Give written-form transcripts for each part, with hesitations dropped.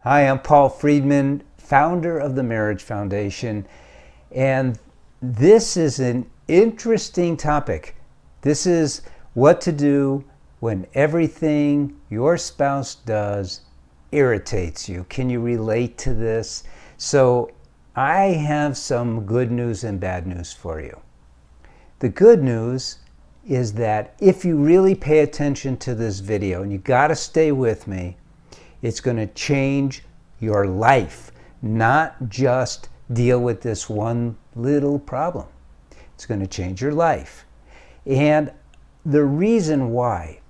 Hi, I'm Paul Friedman, founder of the Marriage Foundation, and this is an interesting topic. This is what to do when everything your spouse does irritates you. Can you relate to this? So, I have some good news and bad news for you. The good news is that if you really pay attention to this video, and you got to stay with me, it's going to change your life, not just deal with this one little problem. It's going to change your life. And the reason why,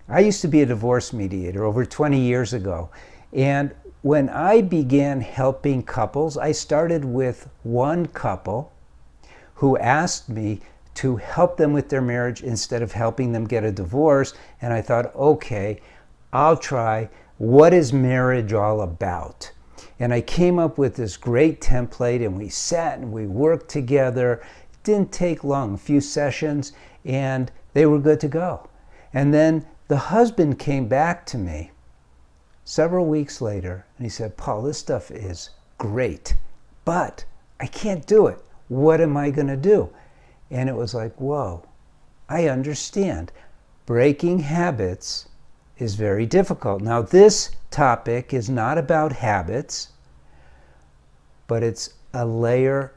I used to be a divorce mediator over 20 years ago. And when I began helping couples, I started with one couple who asked me to help them with their marriage instead of helping them get a divorce. And I thought, okay, I'll try. What is marriage all about? And I came up with this great template, and we sat and we worked together. It didn't take long, a few sessions, and they were good to go. And then the husband came back to me several weeks later, and he said, Paul, this stuff is great, but I can't do it. What am I going to do? And it was like, whoa, I understand. Breaking habits is very difficult. Now, this topic is not about habits, but it's a layer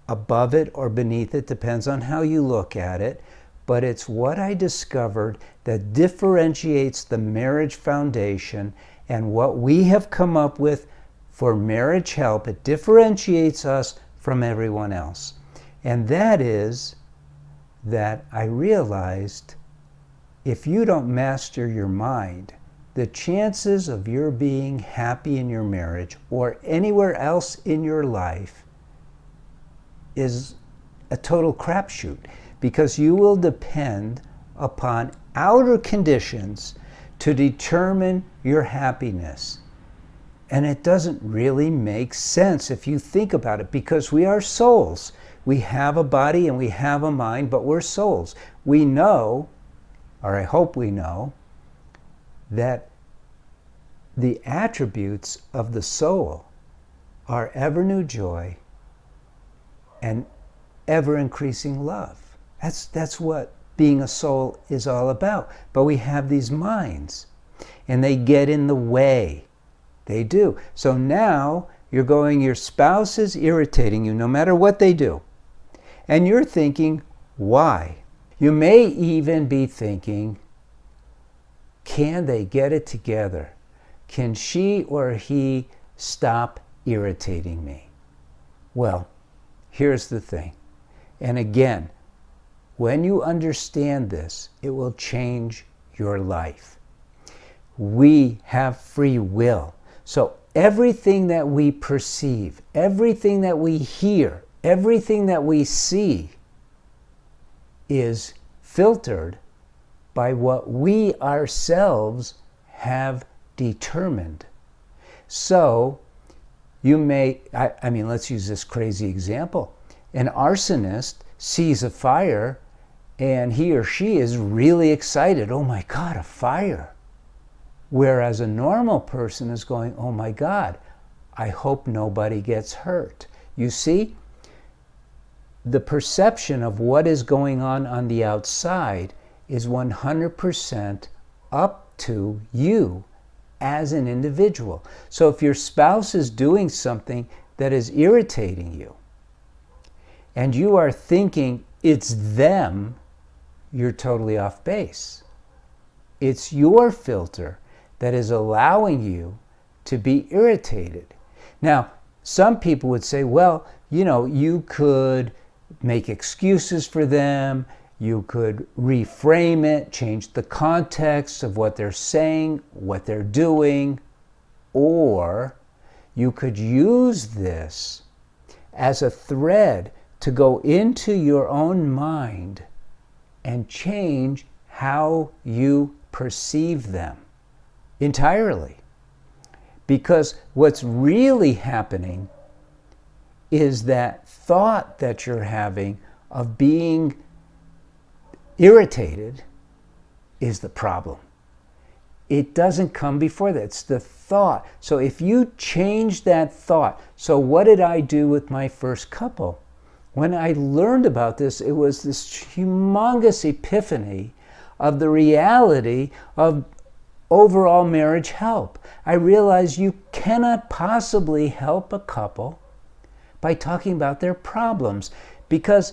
above it or beneath it, depends on how you look at it. But it's what I discovered that differentiates the Marriage Foundation and what we have come up with for marriage help. It differentiates us from everyone else. And that is that I realized if you don't master your mind, the chances of your being happy in your marriage or anywhere else in your life is a total crapshoot, because you will depend upon outer conditions to determine your happiness. And it doesn't really make sense if you think about it, because we are souls. We have a body and we have a mind, but we're souls. We know, or I hope we know, that the attributes of the soul are ever new joy and ever increasing love. That's what being a soul is all about. But we have these minds, and they get in the way. They do. So now your spouse is irritating you no matter what they do. And you're thinking, why? You may even be thinking, can they get it together? Can she or he stop irritating me? Well, here's the thing. And again, when you understand this, it will change your life. We have free will. So everything that we perceive, everything that we hear, everything that we see is filtered by what we ourselves have determined. So you may, let's use this crazy example. An arsonist sees a fire and he or she is really excited. Oh my God, a fire. Whereas a normal person is going, oh my God, I hope nobody gets hurt. You see, the perception of what is going on the outside is 100% up to you as an individual. So if your spouse is doing something that is irritating you, and you are thinking it's them, you're totally off base. It's your filter that is allowing you to be irritated. Now, some people would say, well, you could make excuses for them, you could reframe it, change the context of what they're saying, what they're doing, or you could use this as a thread to go into your own mind and change how you perceive them entirely. Because what's really happening is that thought that you're having of being irritated is the problem. it doesn't come before that. It's the thought. So if you change that thought, so what did I do with my first couple? When I learned about this, it was this humongous epiphany of the reality of overall marriage help. I realized you cannot possibly help a couple by talking about their problems, because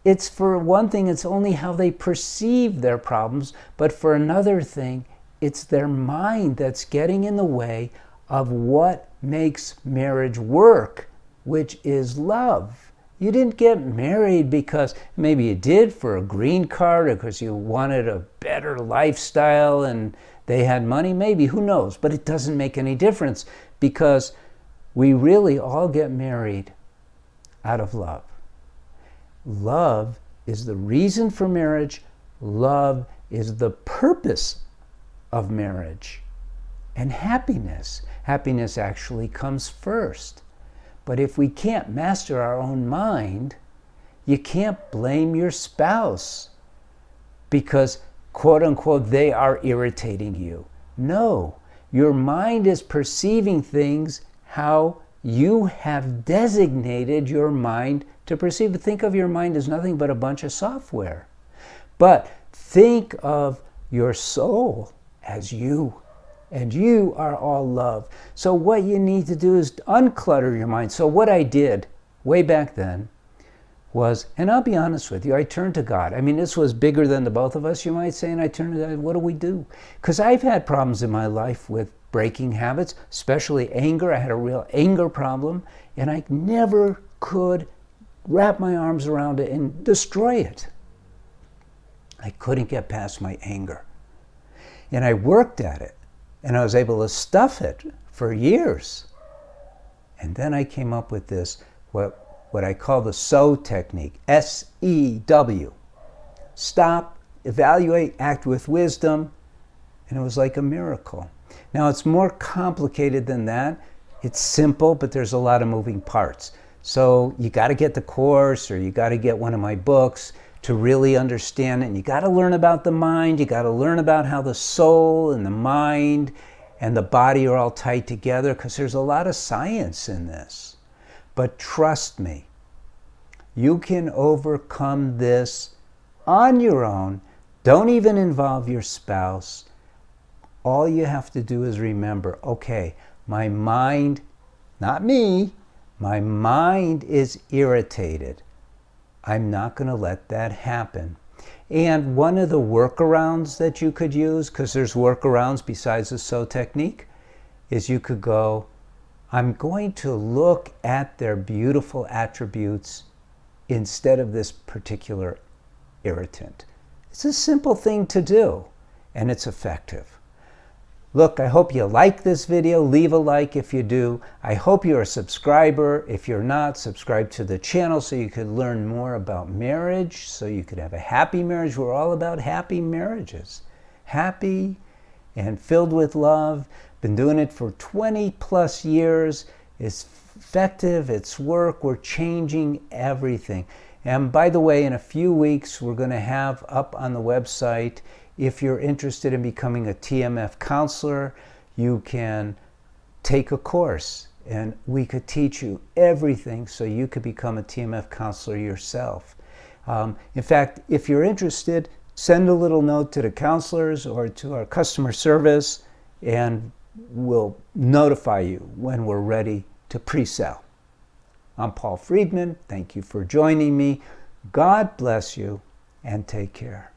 it's, for one thing, it's only how they perceive their problems, but for another thing, it's their mind that's getting in the way of what makes marriage work, which is love. You didn't get married because, maybe you did for a green card or because you wanted a better lifestyle and they had money, maybe, who knows? But it doesn't make any difference, because we really all get married out of love. Love is the reason for marriage. Love is the purpose of marriage. And happiness actually comes first. But if we can't master our own mind, you can't blame your spouse because, quote unquote, they are irritating you. No, your mind is perceiving things how you have designated your mind to perceive. Think of your mind as nothing but a bunch of software. But think of your soul as you, and you are all love. So what you need to do is unclutter your mind. So what I did way back then was, and I'll be honest with you, I turned to God. I mean, this was bigger than the both of us, you might say, and I turned to God. What do we do? Because I've had problems in my life with breaking habits, especially anger. I had a real anger problem, and I never could wrap my arms around it and destroy it. I couldn't get past my anger. And I worked at it, and I was able to stuff it for years. And then I came up with this, what I call the SEW technique, S-E-W. Stop, evaluate, act with wisdom, and it was like a miracle. Now, it's more complicated than that. It's simple, but there's a lot of moving parts. So you got to get the course, or you got to get one of my books to really understand it. And you got to learn about the mind. You got to learn about how the soul and the mind and the body are all tied together, because there's a lot of science in this. But trust me, you can overcome this on your own. Don't even involve your spouse. All you have to do is remember, okay, my mind, not me, my mind is irritated. I'm not going to let that happen. And one of the workarounds that you could use, because there's workarounds besides the SEW technique, is you could go, I'm going to look at their beautiful attributes instead of this particular irritant. It's a simple thing to do, and it's effective. Look, I hope you like this video. Leave a like if you do. I hope you're a subscriber. If you're not, subscribe to the channel so you could learn more about marriage, so you could have a happy marriage. We're all about happy marriages. Happy and filled with love. Been doing it for 20 plus years. It's effective. It's work. We're changing everything. And by the way, in a few weeks, we're going to have up on the website, if you're interested in becoming a TMF counselor, you can take a course and we could teach you everything so you could become a TMF counselor yourself. In fact, if you're interested, send a little note to the counselors or to our customer service, and we'll notify you when we're ready to pre-sell. I'm Paul Friedman. Thank you for joining me. God bless you, and take care.